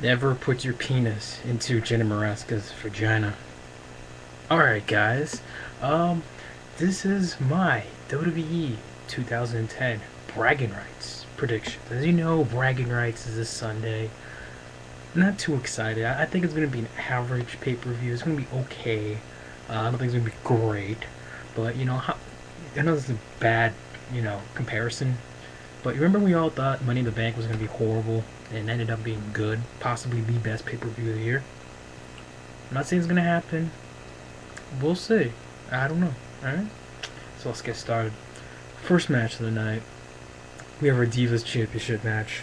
Never put your penis into Jenna Maraska's vagina. Alright, guys. Um, this is my WWE 2010 bragging rights predictions. As you know, bragging rights is this Sunday. Not too excited. I think it's going to be an average pay per view. It's going to be okay. I don't think it's going to be great. But, I know this is a bad, comparison. But you remember we all thought Money in the Bank was going to be horrible and ended up being good, possibly the best pay per view of the year. I'm not saying it's going to happen. We'll see. I don't know. Alright? So let's get started. First match of the night. We have our Divas Championship match.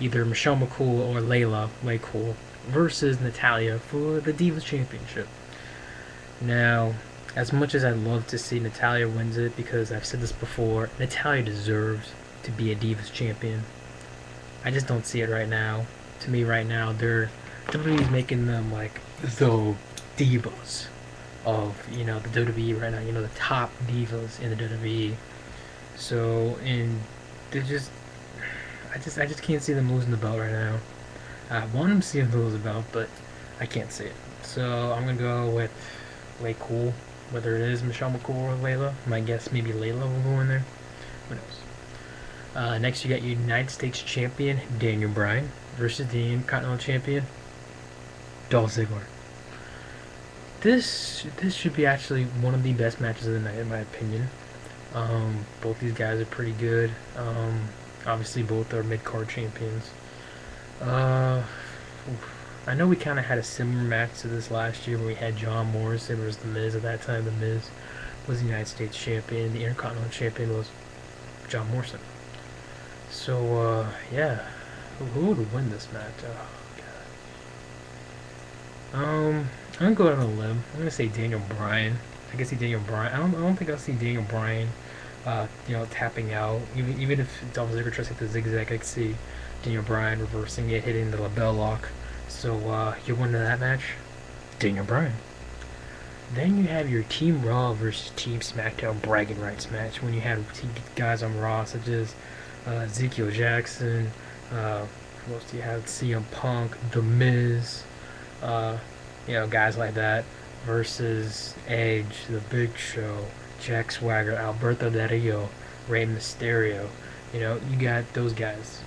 Either Michelle McCool or Layla McCool versus Natalya for the Divas Championship. Now, as much as I'd love to see Natalya wins it, because I've said this before, Natalya deserves to be a Divas champion. I just don't see it right now. To me, right now, WWE's making them like the divas of the WWE right now. The top divas in the WWE. So, and they just, I just can't see them losing the belt right now. I want them to see them lose the belt, but I can't see it. So I'm gonna go with Lay Cool. Whether it is Michelle McCool or Layla, my guess maybe Layla will go in there. Who knows? Next, you got United States Champion Daniel Bryan versus the Intercontinental Champion Dolph Ziggler. This should be actually one of the best matches of the night, in my opinion. Both these guys are pretty good. Obviously, both are mid-card champions. I know we kind of had a similar match to this last year where we had John Morrison versus The Miz. At that time, The Miz was the United States champion. The Intercontinental champion was John Morrison. So, yeah. Who would win this match? Oh, God. I'm going to go out on a limb. I'm going to say Daniel Bryan. I can see Daniel Bryan. I don't think I'll see Daniel Bryan, tapping out. Even if Dolph Ziggler tries to hit the zigzag, I could see Daniel Bryan reversing it, hitting the label lock. So, you win that match? Daniel Bryan. Then you have your Team Raw versus Team SmackDown bragging rights match when you had guys on Raw such as Ezekiel Jackson, who else do you have? CM Punk, The Miz, guys like that versus Edge, The Big Show, Jack Swagger, Alberto Del Rio, Rey Mysterio. You got those guys.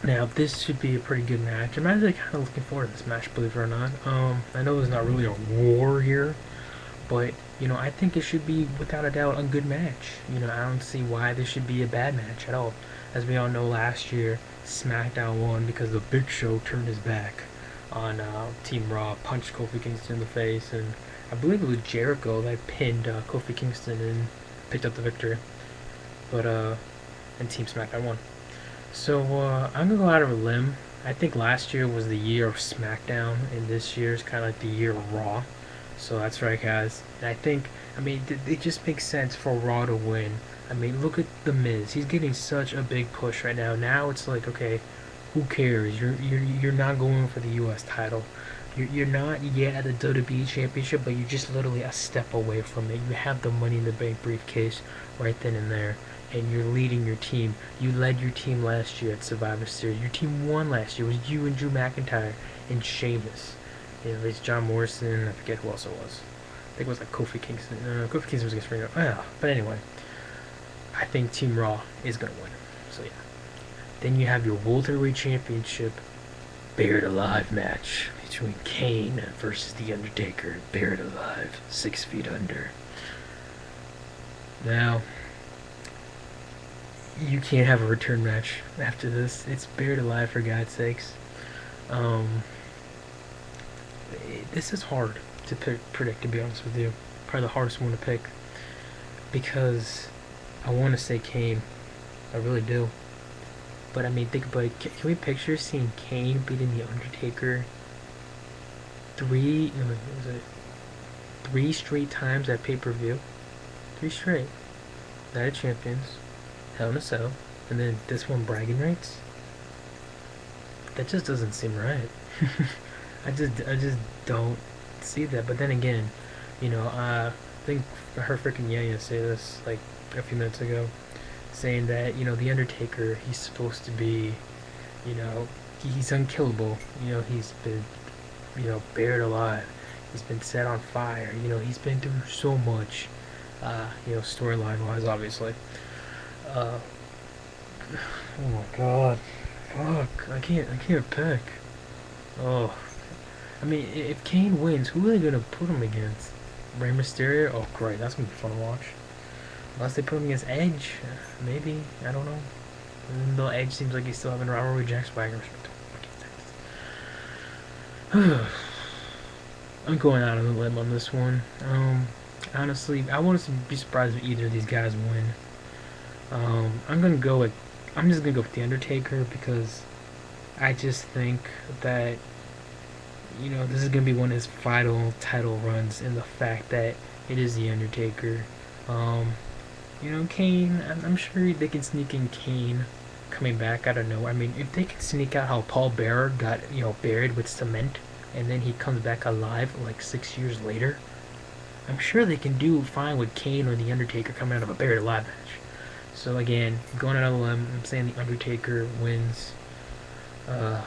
Now, this should be a pretty good match. I'm actually kind of looking forward to this match, believe it or not. I know there's not really a war here, but, I think it should be, without a doubt, a good match. I don't see why this should be a bad match at all. As we all know, last year, SmackDown won because the Big Show turned his back on Team Raw, punched Kofi Kingston in the face, and I believe it was Jericho that pinned Kofi Kingston and picked up the victory. But, and Team SmackDown won. So, I'm going to go out of a limb. I think last year was the year of SmackDown, and this year is kind of like the year of Raw. So that's right, guys. And I think, it just makes sense for Raw to win. Look at The Miz. He's getting such a big push right now. Now it's like, okay, who cares? You're not going for the U.S. title. You're not yet at the WWE Championship, but you're just literally a step away from it. You have the Money in the Bank briefcase right then and there, and you're leading your team. You led your team last year at Survivor Series. Your team won last year. It was you and Drew McIntyre and Sheamus. It's John Morrison. I forget who else it was. I think it was like Kofi Kingston. Kofi Kingston was against Reno. But anyway, I think Team Raw is going to win. So yeah. Then you have your Welterweight Championship Buried Alive match between Kane versus The Undertaker. Buried Alive, 6 feet under. Now, you can't have a return match after this. It's Buried Alive, for God's sakes. This is hard to predict, to be honest with you. Probably the hardest one to pick. Because I want to say Kane. I really do. But think about it. Can we picture seeing Kane beating The Undertaker three straight times at pay-per-view? 3 straight. Night of Champions, Hell in a Cell, and then this one bragging rights? That just doesn't seem right. I just don't see that. But then again, I think I heard freaking Yaya say this like a few minutes ago, saying that The Undertaker, he's supposed to be, he's unkillable. You know, he's been, you know, buried alive. He's been set on fire. You know, he's been through so much. You know, storyline wise, obviously. Uh, oh my god, fuck! I can't pick. Oh, I mean, if Kane wins, who are they gonna put him against? Rey Mysterio? Oh, great, that's gonna be fun to watch. Unless they put him against Edge, maybe. I don't know. Even though Edge seems like he's still having a rivalry with Jack Swagger. I'm going out on a limb on this one. Honestly, I wouldn't be surprised if either of these guys win. I'm gonna go with. I'm just gonna go with the Undertaker because I just think that, you know, this is gonna be one of his final title runs, in the fact that it is the Undertaker. Um, you know, Kane. I'm sure they can sneak in Kane coming back. I don't know. I mean, if they can sneak out how Paul Bearer got, you know, buried with cement, and then he comes back alive like 6 years later, I'm sure they can do fine with Kane or the Undertaker coming out of a buried alive match. So again, going out on a limb, I'm saying the Undertaker wins. But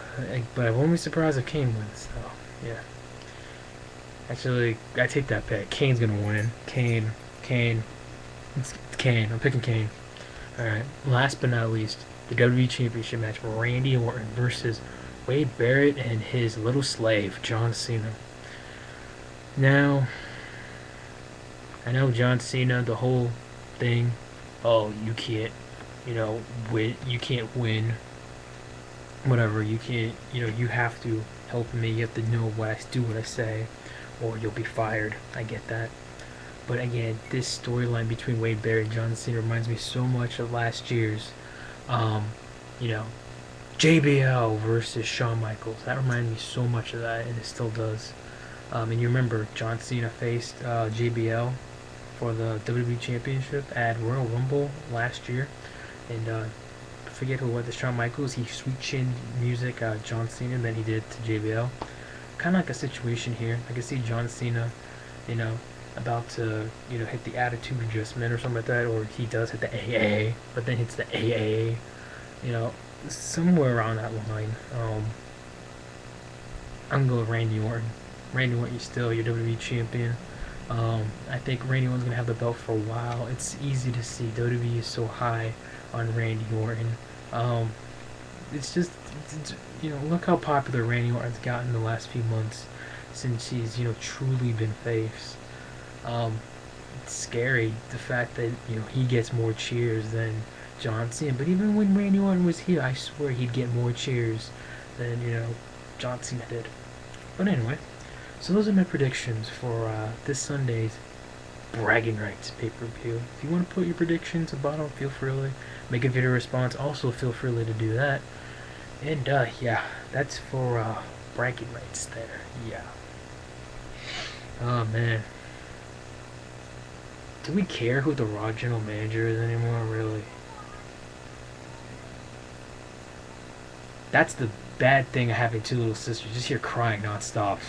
I won't be surprised if Kane wins. So yeah, actually, I take that bet. Kane's gonna win. Kane. It's Kane. I'm picking Kane. All right. Last but not least, the WWE Championship match: Randy Orton versus Wade Barrett and his little slave, John Cena. Now, I know John Cena, the whole thing. Oh, you can't, you know, win. You can't win. Whatever. You can't. You know, you have to help me. You have to know what I do, what I say, or you'll be fired. I get that. But again, this storyline between Wade Barrett and John Cena reminds me so much of last year's, you know, JBL versus Shawn Michaels. That reminded me so much of that, and it still does. And you remember John Cena faced JBL for the WWE Championship at Royal Rumble last year, and I forget who it was. Shawn Michaels. He sweet chin music John Cena than he did to JBL. Kind of like a situation here. I can see John Cena, you know, about to, you know, hit the attitude adjustment or something like that, or he does hit the AA, but then hits the AA, you know, somewhere around that line. I'm going with Randy Orton. Randy Orton, you're still your WWE champion. I think Randy Orton's gonna have the belt for a while. It's easy to see WWE is so high on Randy Orton. It's just, you know, look how popular Randy Orton's gotten in the last few months since he's, you know, truly been face. It's scary, the fact that, you know, he gets more cheers than John Cena. But even when Randy Orton was here, I swear he'd get more cheers than, you know, John Cena did. But anyway, so those are my predictions for this Sunday's Bragging Rights pay-per-view. If you want to put your predictions about, feel free to make a video response. Also, feel free to do that. And yeah, that's for Bragging Rights there. Yeah. Oh man. Do we care who the Raw general manager is anymore, really? That's the bad thing of having two little sisters. Just hear crying nonstop.